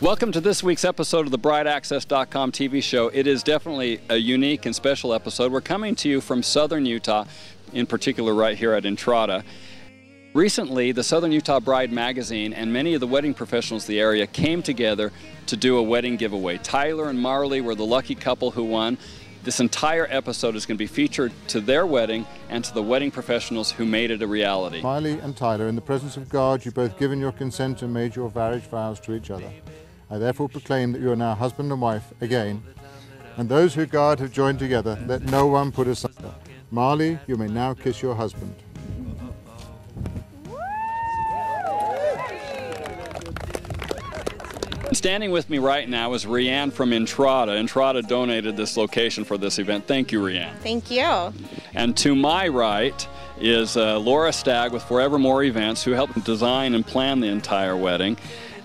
Welcome to this week's episode of the BrideAccess.com TV show. It is definitely a unique and special episode. We're coming to you from Southern Utah, in particular right here at Inada. Recently, the Southern Utah Bride magazine and many of the wedding professionals in the area came together to do a wedding giveaway. Tyler and Marlee were the lucky couple who won. This entire episode is going to be featured to their wedding and to the wedding professionals who made it a reality. Marlee and Tyler, in the presence of God, you both given your consent and made your marriage vows to each other. I therefore proclaim that you are now husband and wife again, and those who God have joined together, let no one put asunder. Marlee, you may now kiss your husband. Standing with me right now is Rianne from Inada. Inada donated this location for this event. Thank you, Rianne. Thank you. And to my right is Laura Stagg with Forevermore Events, who helped design and plan the entire wedding,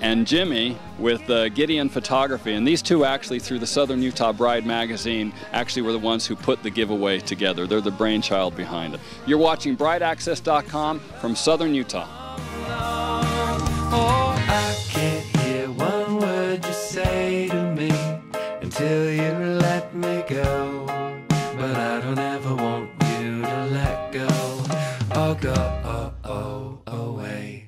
and Jimmy with Gideon Photography. And these two actually, through the Southern Utah Bride magazine, actually were the ones who put the giveaway together. They're the brainchild behind it. You're watching BrideAccess.com from Southern Utah. Oh, I can't hear one word you say to me until you let me go. But I don't ever want you to let go or go away.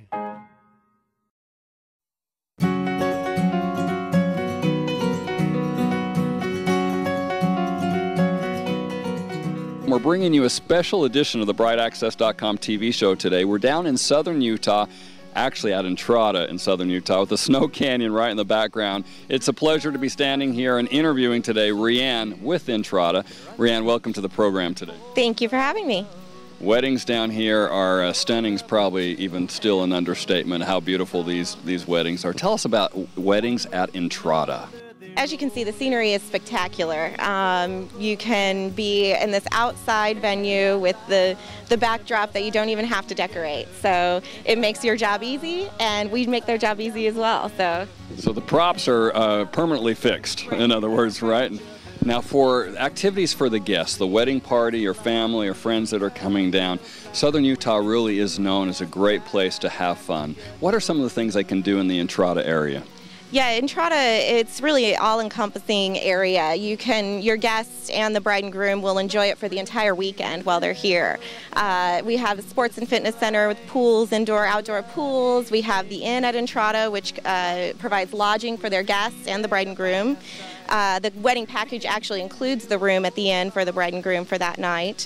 We're bringing you a special edition of the BrideAccess.com TV show today. We're down in Southern Utah, actually at Inada in Southern Utah, with the Snow Canyon right in the background. It's a pleasure to be standing here and interviewing today Rianne with Inada. Rianne, welcome to the program today. Thank you for having me. Weddings down here are stunning, probably even still an understatement, how beautiful these weddings are. Tell us about weddings at Inada. As you can see, the scenery is spectacular. You can be in this outside venue with the backdrop that you don't even have to decorate. So it makes your job easy, and we make their job easy as well. So the props are permanently fixed, in other words, right? Now, for activities for the guests, the wedding party or family or friends that are coming down, Southern Utah really is known as a great place to have fun. What are some of the things they can do in the Inada area? yeah, Inada, it's really an all-encompassing area. Your guests and the bride and groom will enjoy it for the entire weekend while they're here. We have a sports and fitness center with pools, indoor, outdoor pools. We have the inn at Inada, which provides lodging for their guests and the bride and groom. The wedding package actually includes the room at the inn for the bride and groom for that night.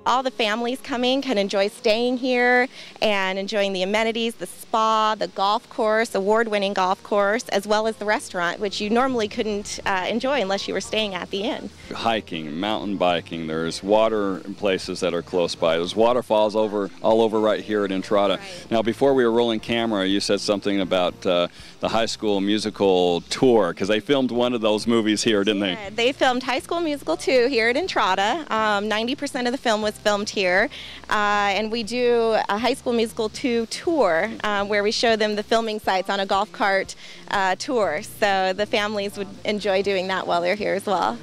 All the families coming can enjoy staying here and enjoying the amenities, the spa, the golf course, award-winning golf course, as well as the restaurant, which you normally couldn't enjoy unless you were staying at the inn. Hiking, mountain biking, there's water in places that are close by. There's waterfalls all over right here at Inada. Right. Now, before we were rolling camera, you said something about the High School Musical tour, because they filmed one of those movies here, didn't they? They filmed High School Musical 2 here at Inada. 90% of the film was filmed here, and we do a High School Musical 2 tour where we show them the filming sites on a golf cart tour, so the families would enjoy doing that while they're here as well.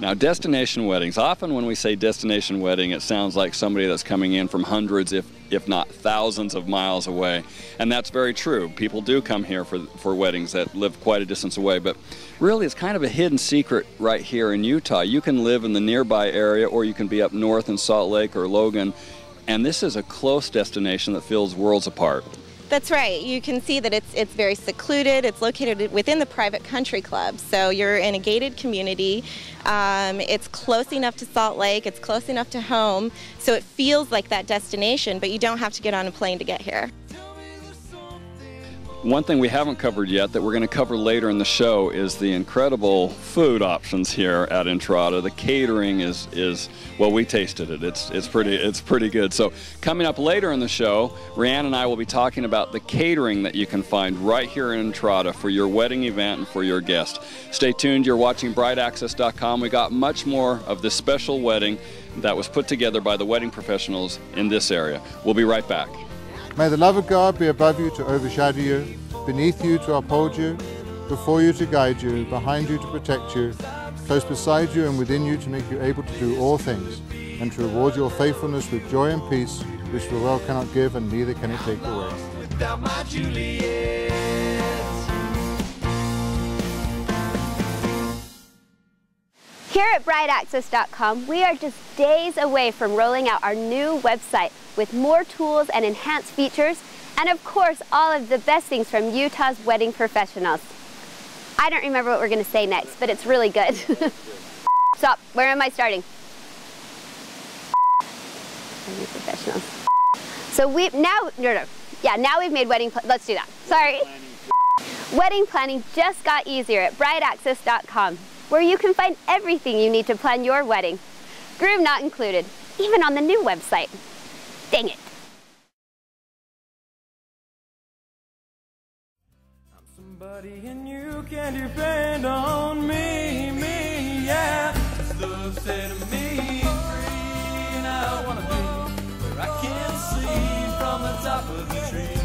Now, destination weddings, often when we say destination wedding, it sounds like somebody that's coming in from hundreds, if not thousands of miles away, and that's very true. People do come here for weddings that live quite a distance away, but really it's kind of a hidden secret right here in Utah. You can live in the nearby area, or you can be up north in Salt Lake or Logan, and this is a close destination that feels worlds apart. That's right. You can see that it's very secluded. It's located within the private country club, so you're in a gated community. It's close enough to Salt Lake. It's close enough to home, so it feels like that destination, but you don't have to get on a plane to get here. One thing we haven't covered yet that we're going to cover later in the show is the incredible food options here at Inada. The catering is well, we tasted it. It's pretty good. So coming up later in the show, Rianne and I will be talking about the catering that you can find right here in Inada for your wedding event and for your guest. Stay tuned. You're watching BrideAccess.com. We got much more of this special wedding that was put together by the wedding professionals in this area. We'll be right back. May the love of God be above you to overshadow you, beneath you to uphold you, before you to guide you, behind you to protect you, close beside you and within you to make you able to do all things, and to reward your faithfulness with joy and peace, which the world cannot give and neither can it take away. Without my Juliet, Here at brideaccess.com, we are just days away from rolling out our new website with more tools and enhanced features, and of course, all of the best things from Utah's wedding professionals. I don't remember what we're going to say next, but it's really good. Stop. Where am I starting? Wedding professionals. So now we've made let's do that. Sorry. Wedding planning just got easier at brideaccess.com, where you can find everything you need to plan your wedding. Groom not included, even on the new website. Dang it. I'm somebody and you can depend on me, yeah. Just love said to me, free, and I wanna be where I can see from the top of the tree.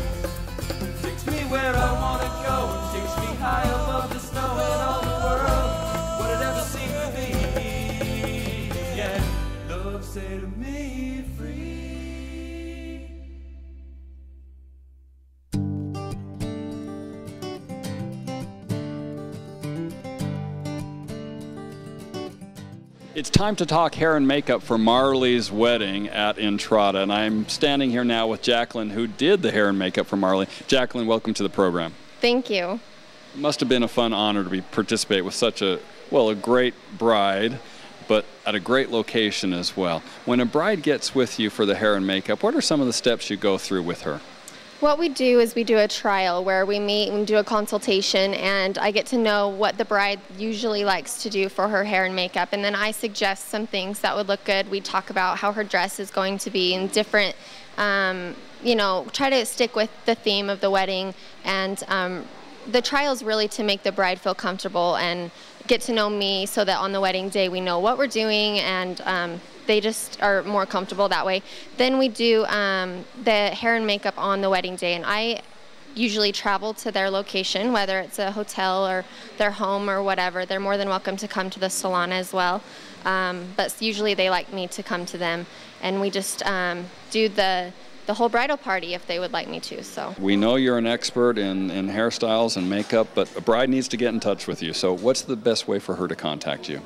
Takes me where I wanna go and takes me high above the snow and all the world. What it ever seemed to be, yeah. Love said to me, free. It's time to talk hair and makeup for Marlee's wedding at Inada, and I'm standing here now with Jacqueline, who did the hair and makeup for Marlee. Jacqueline, welcome to the program. Thank you. It must have been a fun honor to participate with such a great bride, but at a great location as well. When a bride gets with you for the hair and makeup, what are some of the steps you go through with her? What we do is we do a trial where we meet and do a consultation, and I get to know what the bride usually likes to do for her hair and makeup, and then I suggest some things that would look good. We talk about how her dress is going to be and different, you know, try to stick with the theme of the wedding, and the trial is really to make the bride feel comfortable and get to know me so that on the wedding day we know what we're doing, and they just are more comfortable that way. Then we do the hair and makeup on the wedding day, and I usually travel to their location, whether it's a hotel or their home or whatever. They're more than welcome to come to the salon as well, but usually they like me to come to them, and we just do the whole bridal party if they would like me to. So we know you're an expert in hairstyles and makeup, but a bride needs to get in touch with you. So what's the best way for her to contact you?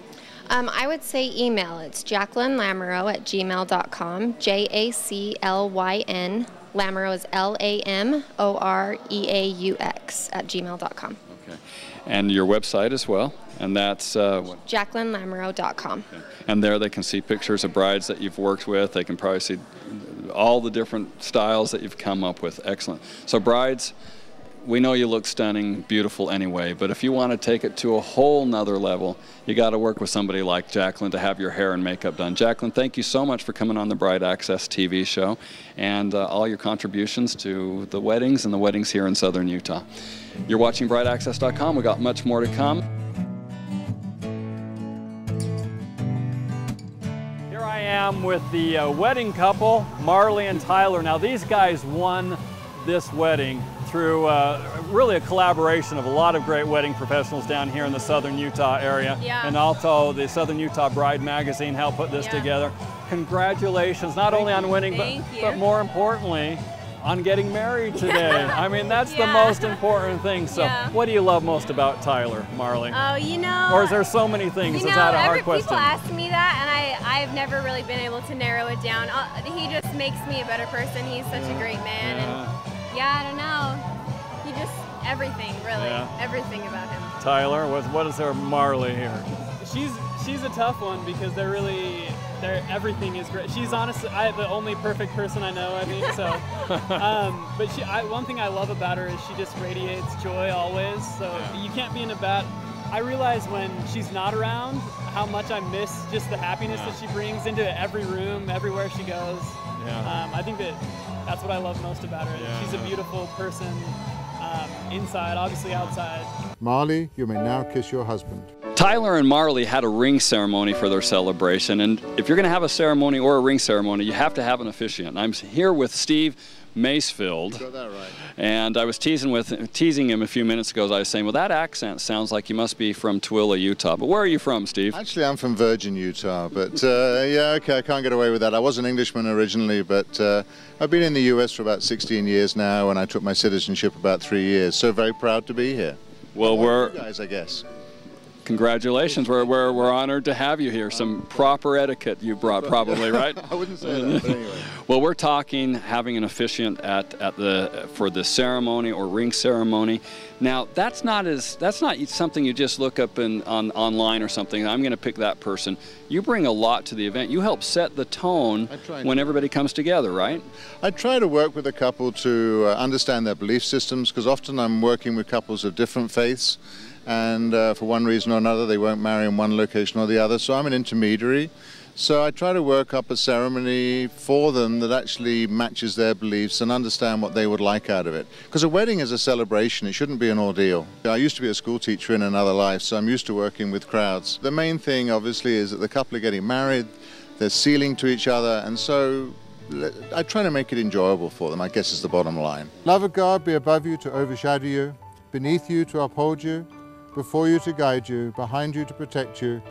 I would say email. It's jacquelinelamoureux@gmail.com. JACLYN. Lamoureux is LAMOREAUX @gmail.com. Okay. And your website as well, and that's jacquelinelamoureux.com. Okay. And there they can see pictures of brides that you've worked with. They can probably see all the different styles that you've come up with. Excellent. So brides, we know you look stunning, beautiful anyway, but if you want to take it to a whole nother level, you got to work with somebody like Jacqueline to have your hair and makeup done. Jacqueline, thank you so much for coming on the Bride Access TV show and all your contributions to the weddings and the weddings here in Southern Utah. You're watching brideaccess.com. We got much more to come. Here I am with the wedding couple, Marlee and Tyler. Now these guys won this wedding through really a collaboration of a lot of great wedding professionals down here in the Southern Utah area. Yeah. And also the Southern Utah Bride magazine helped put this together. Congratulations, not only on winning, but more importantly, on getting married today. I mean, that's the most important thing. So what do you love most about Tyler, Marlee? Oh, you know. Or is there so many things? Is that a hard question? People ask me that, and I've never really been able to narrow it down. He just makes me a better person. He's such a great man. And I don't know. He just, everything, really. Everything about him. Tyler, what is there Marlee here? She's a tough one because everything is great. She's honestly the only perfect person I know, I think, so. But one thing I love about her is she just radiates joy always, so you can't be in a bad. I realize when she's not around how much I miss just the happiness that she brings into every room, everywhere she goes. I think that's what I love most about her. She's a beautiful person inside, obviously outside. Marlee, you may now kiss your husband. Tyler and Marlee had a ring ceremony for their celebration, and if you're going to have a ceremony or a ring ceremony, you have to have an officiant. I'm here with Steve Macefield. Got that right. And I was teasing him a few minutes ago as I was saying, well, that accent sounds like you must be from Tooele, Utah. But where are you from, Steve? Actually, I'm from Virgin, Utah, but yeah, okay, I can't get away with that. I was an Englishman originally, but I've been in the US for about 16 years now, and I took my citizenship about 3 years, so very proud to be here. Well, we're... You guys, I guess. congratulations. We're honored to have you here. Some proper etiquette you brought, probably, right? I wouldn't say that, but anyway. Well, we're talking having an officiant for the ceremony or ring ceremony. Now, that's not something you just look up online or something. I'm going to pick that person. You bring a lot to the event. You help set the tone when everybody comes together, right? I try to work with a couple to understand their belief systems, because often I'm working with couples of different faiths, and for one reason or another they won't marry in one location or the other, so I'm an intermediary. So I try to work up a ceremony for them that actually matches their beliefs and understand what they would like out of it. Because a wedding is a celebration, it shouldn't be an ordeal. I used to be a school teacher in another life, so I'm used to working with crowds. The main thing obviously is that the couple are getting married, they're sealing to each other, and so I try to make it enjoyable for them, I guess is the bottom line. Love of God be above you to overshadow you, beneath you to uphold you, before you to guide you, behind you to protect you,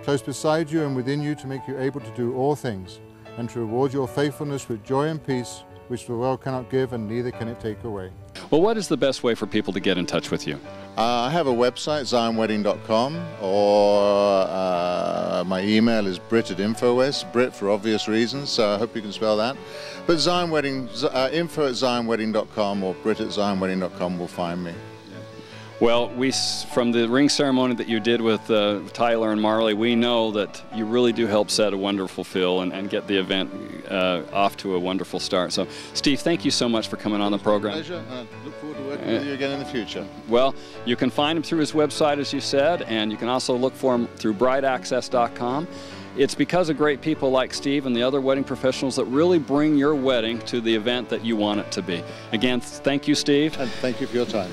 close beside you and within you to make you able to do all things, and to reward your faithfulness with joy and peace, which the world cannot give and neither can it take away. Well, what is the best way for people to get in touch with you? I have a website, ZionWedding.com, or my email is Brit@InfoWest, Brit for obvious reasons, so I hope you can spell that. But Zion Wedding, info@ZionWedding.com or Brit@ZionWedding.com will find me. Well, from the ring ceremony that you did with Tyler and Marlee, we know that you really do help set a wonderful feel and get the event off to a wonderful start. So, Steve, thank you so much for coming on the program. Pleasure. I look forward to working with you again in the future. Well, you can find him through his website, as you said, and you can also look for him through brideaccess.com. It's because of great people like Steve and the other wedding professionals that really bring your wedding to the event that you want it to be. Again, thank you, Steve. And thank you for your time.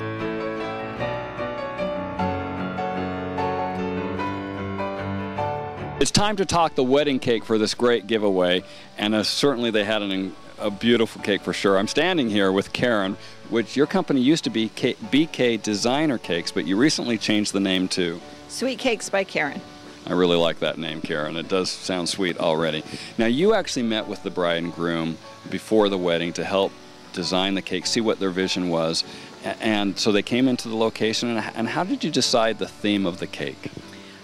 It's time to talk the wedding cake for this great giveaway, and certainly they had a beautiful cake for sure. I'm standing here with Karen, which your company used to be BK Designer Cakes, but you recently changed the name to Sweet Cakes by Karen. I really like that name, Karen. It does sound sweet already. Now, you actually met with the bride and groom before the wedding to help design the cake, see what their vision was, and so they came into the location. And how did you decide the theme of the cake?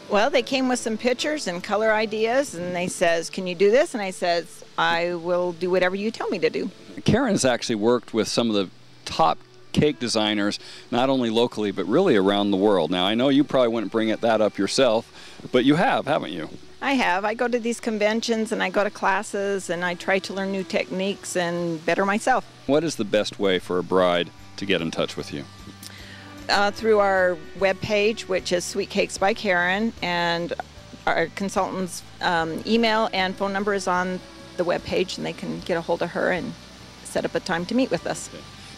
Well, they came with some pictures and color ideas, and they says, "Can you do this?" And I says, "I will do whatever you tell me to do." Karen has actually worked with some of the top cake designers, not only locally, but really around the world. Now, I know you probably wouldn't bring that up yourself, but you have, haven't you? I have. I go to these conventions, and I go to classes, and I try to learn new techniques and better myself. What is the best way for a bride to get in touch with you? Through our webpage, which is Sweet Cakes by Karen, and our consultant's email and phone number is on the webpage, and they can get a hold of her and set up a time to meet with us.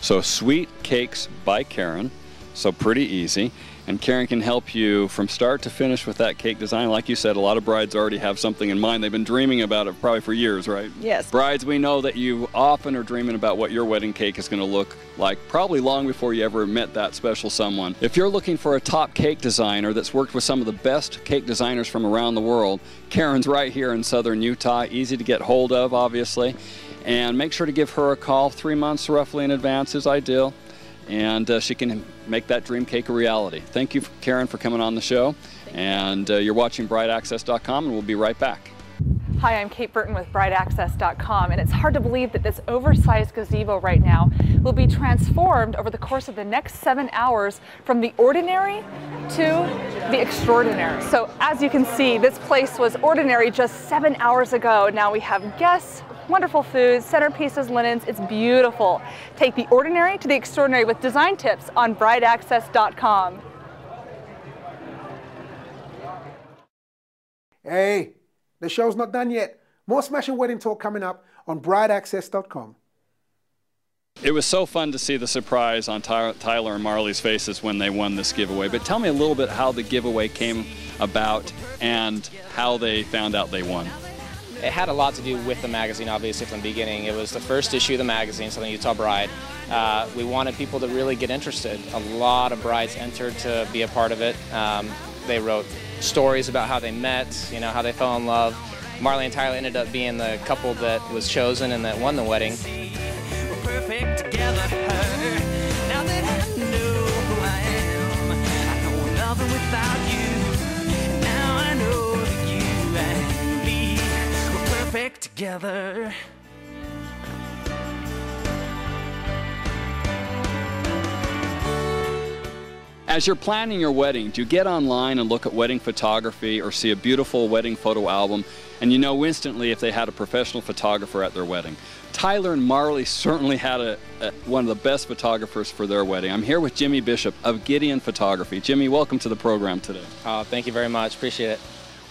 So Sweet Cakes by Karen, so pretty easy. And Karen can help you from start to finish with that cake design. Like you said, a lot of brides already have something in mind. They've been dreaming about it probably for years, right? Yes. Brides, we know that you often are dreaming about what your wedding cake is going to look like, probably long before you ever met that special someone. If you're looking for a top cake designer that's worked with some of the best cake designers from around the world, Karen's right here in Southern Utah, easy to get hold of, obviously. And make sure to give her a call 3 months roughly in advance is ideal. And she can make that dream cake a reality. Thank you, Karen, for coming on the show. And you're watching brideaccess.com, and we'll be right back. Hi, I'm Kate Burton with brideaccess.com, and it's hard to believe that this oversized gazebo right now will be transformed over the course of the next 7 hours from the ordinary to the extraordinary. So as you can see, this place was ordinary just 7 hours ago. Now we have guests, wonderful food, centerpieces, linens. It's beautiful. Take the ordinary to the extraordinary with design tips on brideaccess.com. Hey, the show's not done yet. More smashing wedding talk coming up on brideaccess.com. It was so fun to see the surprise on Tyler and Marlee's faces when they won this giveaway. But tell me a little bit how the giveaway came about and how they found out they won. It had a lot to do with the magazine, obviously, from the beginning. It was the first issue of the magazine, Southern Utah Bride. We wanted people to really get interested. A lot of brides entered to be a part of it. They wrote stories about how they met, you know, how they fell in love. Marlee and Tyler ended up being the couple that was chosen and that won the wedding. We're perfect together. Now that I know who I am, I know nothing without you. back together. As you're planning your wedding, do you get online and look at wedding photography or see a beautiful wedding photo album and you know instantly if they had a professional photographer at their wedding? Tyler and Marlee certainly had one of the best photographers for their wedding. I'm here with Jimmy Bishop of Gideon Photography. Jimmy, welcome to the program today. Thank you very much. Appreciate it.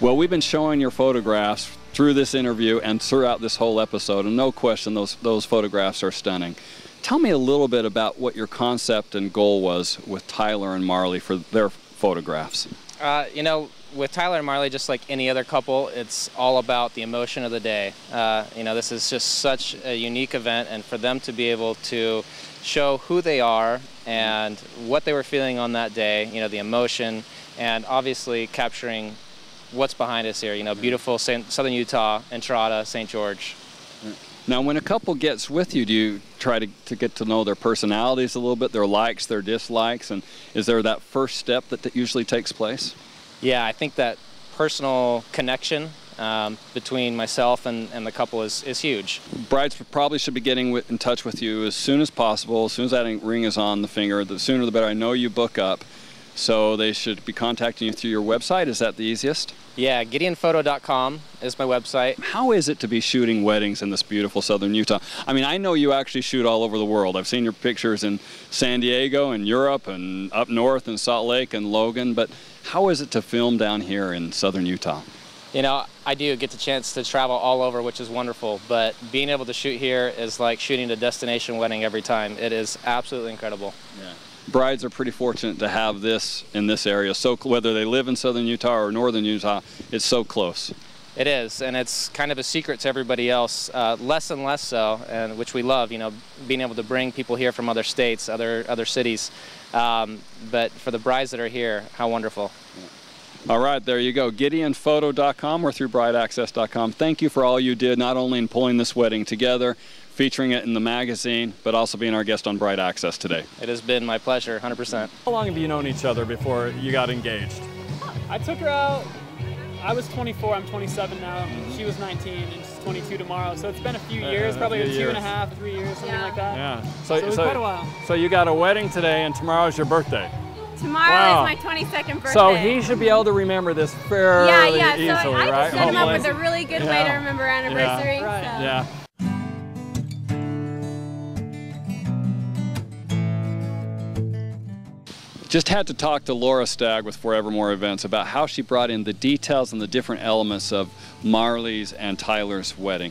Well, we've been showing your photographs through this interview and throughout this whole episode, and no question those photographs are stunning. Tell me a little bit about what your concept and goal was with Tyler and Marlee for their photographs. You know, with Tyler and Marlee, just like any other couple, it's all about the emotion of the day. You know, this is just such a unique event, and for them to be able to show who they are and what they were feeling on that day, you know, the emotion, and obviously capturing what's behind us here, you know, beautiful Southern Utah, Inada, St. George. Now, when a couple gets with you, do you try to get to know their personalities a little bit, their likes, their dislikes, and is there that first step that usually takes place? Yeah, I think that personal connection between myself and the couple is huge. Brides probably should be getting in touch with you as soon as possible, as soon as that ring is on the finger. The sooner the better. I know you book up, so they should be contacting you through your website. Is that the easiest? Yeah, GideonPhoto.com is my website. How is it to be shooting weddings in this beautiful Southern Utah? I mean, I know you actually shoot all over the world. I've seen your pictures in San Diego and Europe and up north in Salt Lake and Logan, but how is it to film down here in Southern Utah? You know, I do get the chance to travel all over, which is wonderful, but being able to shoot here is like shooting a destination wedding every time. It is absolutely incredible. Yeah. Brides are pretty fortunate to have this in this area. So whether they live in Southern Utah or Northern Utah, it's so close. It is, and it's kind of a secret to everybody else, less and less so, and which we love, you know, being able to bring people here from other states, other cities. But for the brides that are here, how wonderful. Yeah. All right, there you go. GideonPhoto.com or through BrideAccess.com. Thank you for all you did, not only in pulling this wedding together, featuring it in the magazine, but also being our guest on Bride Access today. It has been my pleasure, 100%. How long have you known each other before you got engaged? I took her out, I was 24, I'm 27 now. She was 19 and she's 22 tomorrow. So it's been a few years, probably 2.5, 3 years, something like that. Yeah. So it was quite a while. So you got a wedding today and tomorrow's your birthday. Tomorrow is my 22nd birthday. So he should be able to remember this fairly easily, so I right? just set him up with a really good way to remember anniversary. Yeah. Right. So. Yeah. Just had to talk to Laura Stagg with Forevermore Events about how she brought in the details and the different elements of Marlee's and Tyler's wedding.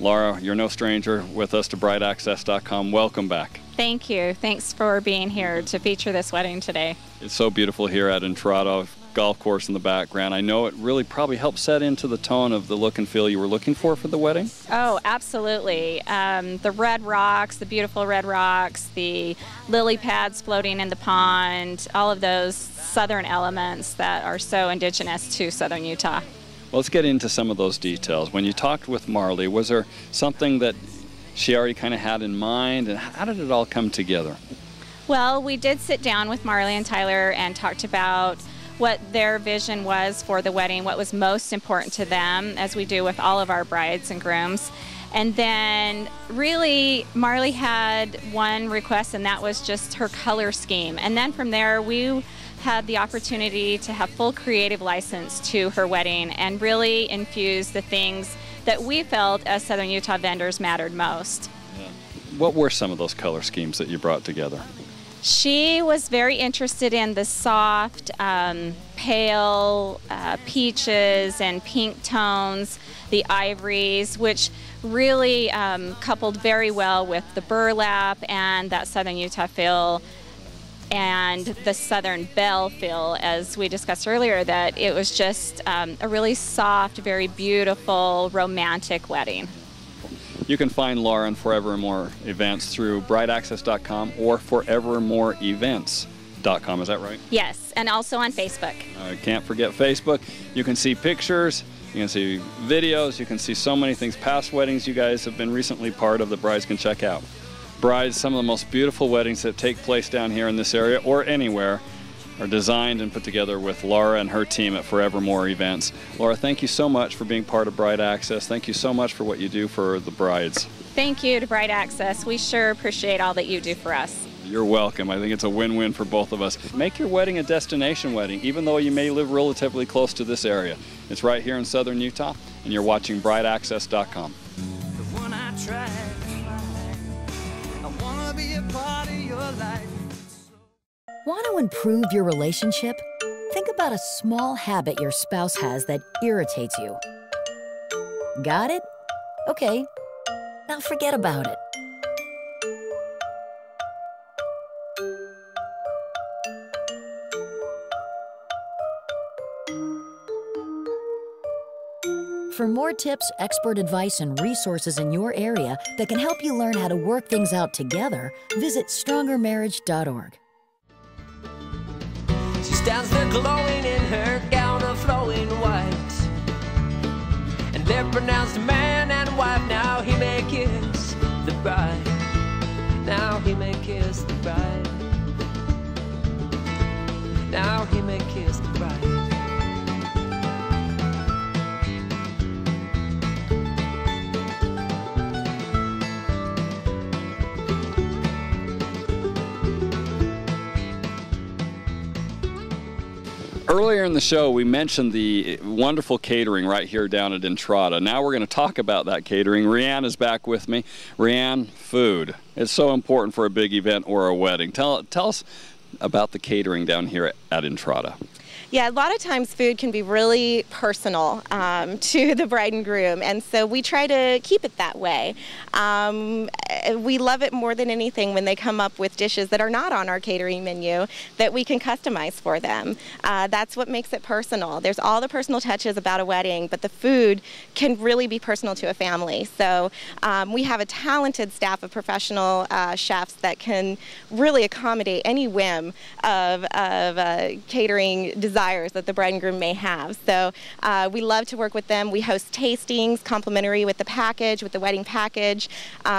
Laura, you're no stranger with us to BrideAccess.com. Welcome back. Thank you. Thanks for being here to feature this wedding today. It's so beautiful here at Inada, golf course in the background. I know it really probably helped set into the tone of the look and feel you were looking for the wedding. Oh, absolutely. The red rocks, the beautiful red rocks, the lily pads floating in the pond, all of those southern elements that are so indigenous to Southern Utah. Well, let's get into some of those details. When you talked with Marlee, was there something that she already kind of had in mind, and how did it all come together? Well, we did sit down with Marlee and Tyler and talked about what their vision was for the wedding, what was most important to them, as we do with all of our brides and grooms. And then really Marlee had one request, and that was just her color scheme. And then from there we had the opportunity to have full creative license to her wedding and really infuse the things that we felt as Southern Utah vendors mattered most. Yeah. What were some of those color schemes that you brought together? She was very interested in the soft, pale peaches and pink tones, the ivories, which really coupled very well with the burlap and that Southern Utah feel and the Southern Belle feel, as we discussed earlier, that it was just a really soft, very beautiful, romantic wedding. You can find Laura and Forevermore Events through BrideAccess.com or ForevermoreEvents.com. Is that right? Yes, and also on Facebook. Can't forget Facebook. You can see pictures, you can see videos, you can see so many things. Past weddings you guys have been recently part of that brides can check out. Brides, some of the most beautiful weddings that take place down here in this area or anywhere. are designed and put together with Laura and her team at Forevermore Events. Laura, thank you so much for being part of Bride Access. Thank you so much for what you do for the brides. Thank you to Bride Access. We sure appreciate all that you do for us. You're welcome. I think it's a win-win for both of us. Make your wedding a destination wedding, even though you may live relatively close to this area. It's right here in Southern Utah, and you're watching brideaccess.com. Want to improve your relationship? Think about a small habit your spouse has that irritates you. Got it? Okay. Now forget about it. For more tips, expert advice, and resources in your area that can help you learn how to work things out together, visit strongermarriage.org. She stands there glowing in her gown of flowing white, and they're pronounced man and wife. Now he may kiss the bride. Now he may kiss the bride. Now he may kiss the bride. Earlier in the show, we mentioned the wonderful catering right here down at Inada. Now we're going to talk about that catering. Rianne is back with me. Rianne, food. It's so important for a big event or a wedding. Tell us about the catering down here at Inada. Yeah, a lot of times food can be really personal to the bride and groom, and so we try to keep it that way. We love it more than anything when they come up with dishes that are not on our catering menu that we can customize for them. That's what makes it personal. There's all the personal touches about a wedding, but the food can really be personal to a family. So we have a talented staff of professional chefs that can really accommodate any whim of catering desires that the bride and groom may have. So we love to work with them. We host tastings complimentary with the package, with the wedding package,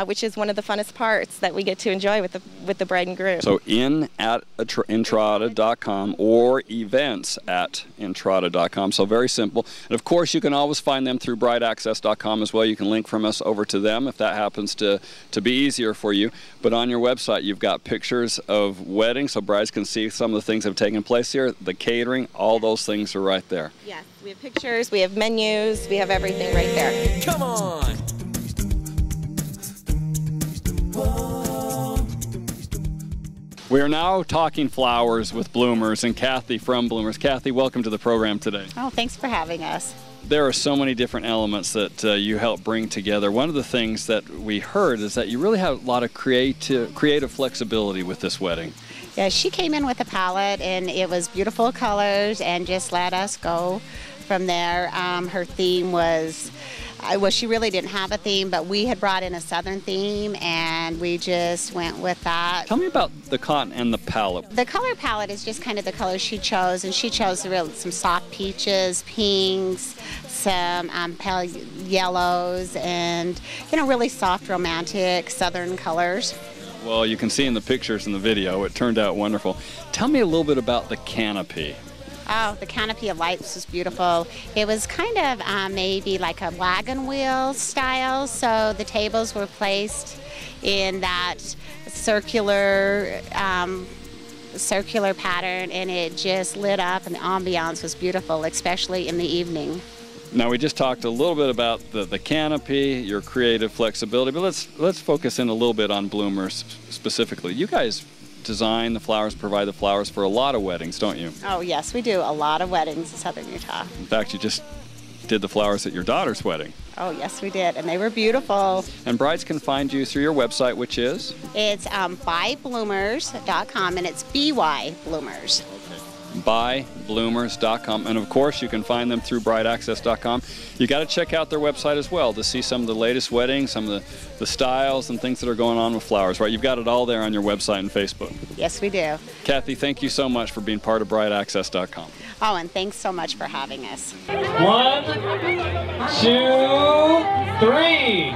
which is one of the funnest parts that we get to enjoy with the bride and groom. So in@intrada.com or events@intrada.com. So very simple. And of course, you can always find them through brideaccess.com as well. You can link from us over to them if that happens to be easier for you. But on your website, you've got pictures of weddings so brides can see some of the things that have taken place here, the catering, all those things are right there. Yes, we have pictures, we have menus, we have everything right there. Come on! We are now talking flowers with Bloomers and Kathy from Bloomers. Kathy, welcome to the program today. Oh, thanks for having us. There are so many different elements that you help bring together. One of the things that we heard is that you really have a lot of creative flexibility with this wedding. Yeah, she came in with a palette and it was beautiful colors and just let us go from there. Her theme was, well, she really didn't have a theme, but we had brought in a Southern theme and we just went with that. Tell me about the cotton and the palette. The color palette is just kind of the colors she chose, and she chose some soft peaches, pinks, some pale yellows, and really soft, romantic Southern colors. Well, you can see in the pictures in the video, it turned out wonderful. Tell me a little bit about the canopy. Oh, the canopy of lights was beautiful. It was kind of maybe like a wagon wheel style, so the tables were placed in that circular pattern, and it just lit up, and the ambiance was beautiful, especially in the evening. Now, we just talked a little bit about the canopy, your creative flexibility, but let's focus in a little bit on Bloomers specifically. You guys design the flowers, provide the flowers for a lot of weddings, don't you? Oh, yes, we do. A lot of weddings in Southern Utah. In fact, you just did the flowers at your daughter's wedding. Oh, yes, we did, and they were beautiful. And brides can find you through your website, which is? It's bybloomers.com, and it's BY Bloomers. bybloomers.com, and of course you can find them through brideaccess.com. You got to check out their website as well to see some of the latest weddings, some of the styles and things that are going on with flowers, right? You've got it all there on your website and Facebook. Yes, we do. Kathy, thank you so much for being part of brideaccess.com. Oh, and thanks so much for having us. 1, 2, 3.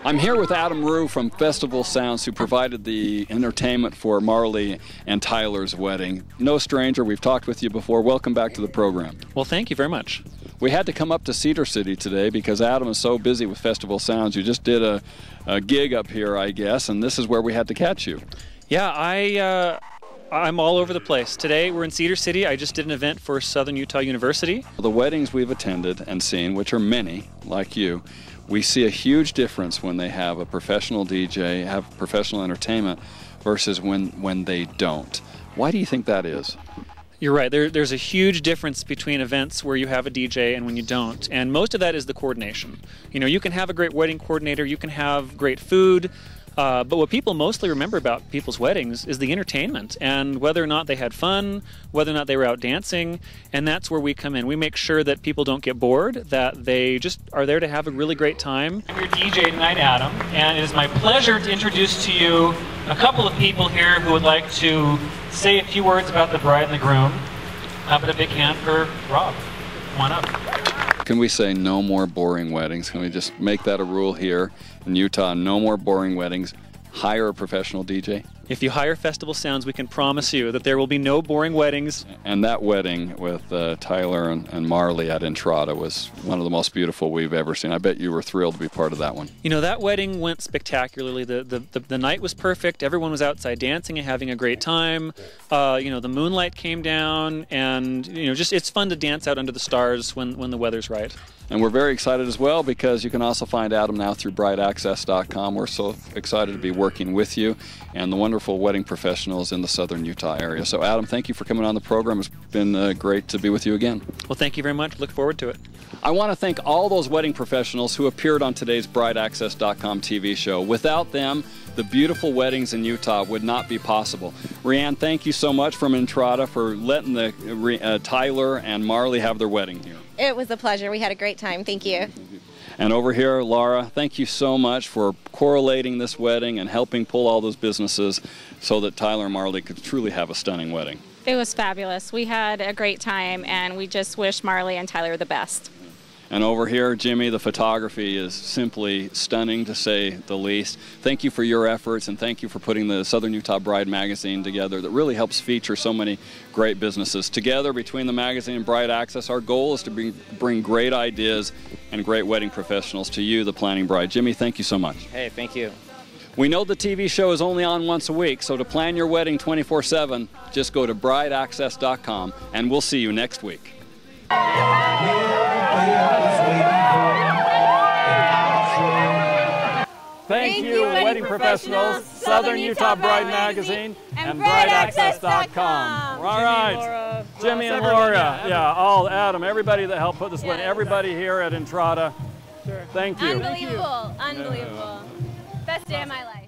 I'm here with Adam Rue from Festival Sounds, who provided the entertainment for Marlee and Tyler's wedding. No stranger, we've talked with you before. Welcome back to the program. Well, thank you very much. We had to come up to Cedar City today because Adam is so busy with Festival Sounds. You just did a gig up here, I guess, and this is where we had to catch you. Yeah, I'm all over the place. Today we're in Cedar City. I just did an event for Southern Utah University. The weddings we've attended and seen, which are many, like you, we see a huge difference when they have a professional DJ, have professional entertainment, versus when they don't. Why do you think that is? You're right. There's a huge difference between events where you have a DJ and when you don't. And most of that is the coordination. You know, you can have a great wedding coordinator, you can have great food, but what people mostly remember about people's weddings is the entertainment and whether or not they had fun, whether or not they were out dancing, and that's where we come in. We make sure that people don't get bored, that they just are there to have a really great time. I'm your DJ tonight, Adam, and it is my pleasure to introduce to you a couple of people here who would like to say a few words about the bride and the groom. But a big hand for Rob. Come on up. Can we say no more boring weddings? Can we just make that a rule here in Utah? No more boring weddings. Hire a professional DJ. If you hire Festival Sounds, we can promise you that there will be no boring weddings. And that wedding with Tyler and Marlee at Inada was one of the most beautiful we've ever seen. I bet you were thrilled to be part of that one. You know, that wedding went spectacularly. The night was perfect. Everyone was outside dancing and having a great time. You know, the moonlight came down, and you know, just it's fun to dance out under the stars when the weather's right. And we're very excited as well because you can also find Adam now through brideaccess.com. We're so excited to be working with you and the wonderful wedding professionals in the Southern Utah area. So Adam, thank you for coming on the program. It's been great to be with you again. Well, thank you very much. Look forward to it. I want to thank all those wedding professionals who appeared on today's brideaccess.com TV show. Without them, the beautiful weddings in Utah would not be possible. Rianne, thank you so much from Inada for letting Tyler and Marlee have their wedding here. It was a pleasure. We had a great time. Thank you. And over here, Laura, thank you so much for correlating this wedding and helping pull all those businesses so that Tyler and Marlee could truly have a stunning wedding. It was fabulous. We had a great time, and we just wish Marlee and Tyler the best. And over here, Jimmy, the photography is simply stunning, to say the least. Thank you for your efforts, and thank you for putting the Southern Utah Bride magazine together that really helps feature so many great businesses. Together, between the magazine and Bride Access, our goal is to bring great ideas and great wedding professionals to you, the planning bride. Jimmy, thank you so much. Hey, thank you. We know the TV show is only on once a week, so to plan your wedding 24/7, just go to brideaccess.com, and we'll see you next week. Thank you, wedding professionals, Southern Utah Bride Magazine, and brideaccess.com. All right, Jimmy and Laura, yeah, Adam, everybody that helped put this wedding, everybody here at Inada. Thank you. Unbelievable, unbelievable. Best day of my life.